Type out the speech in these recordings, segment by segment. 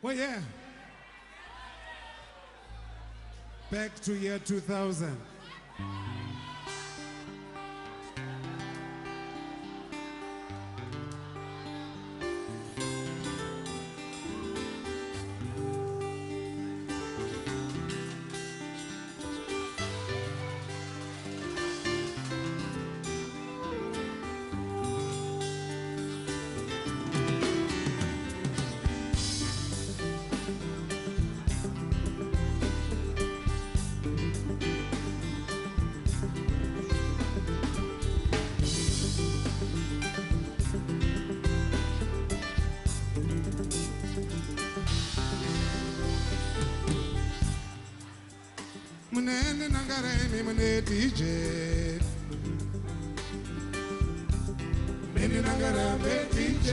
Well, yeah. Back to year 2000. Munene nangareme mune DJ. Mene nangarame DJ.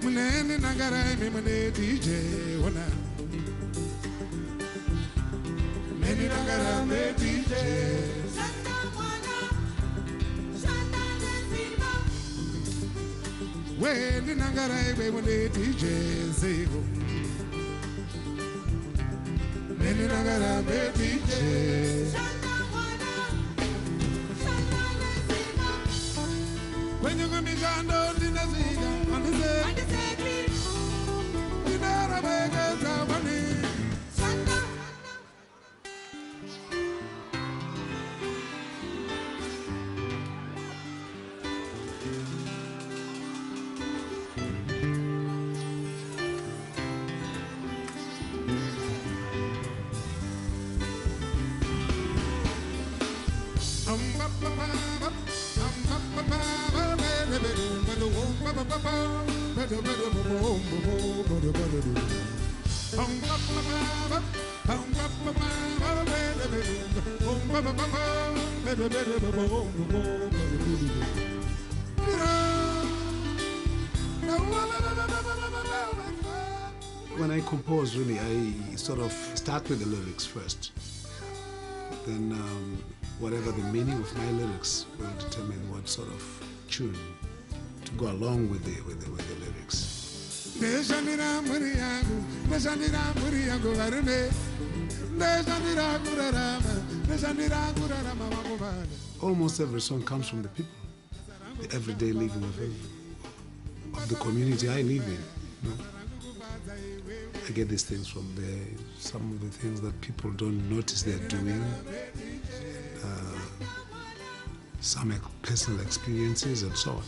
Munene nangareme mune DJ. Wana. Mene nangarame DJ. When in Nangara, when they DJ say go. When in Nangara, DJ. When you're going to be gone, don't in the sea, on the sea. You know, I make a money. When I compose, really, I sort of start with the lyrics first. Then whatever the meaning of my lyrics will determine what sort of tune to go along with the lyrics. Almost every song comes from the people, the everyday living of the community I live in. You know? I get these things from there, some of the things that people don't notice they're doing, some personal experiences and so on.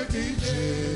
DJ.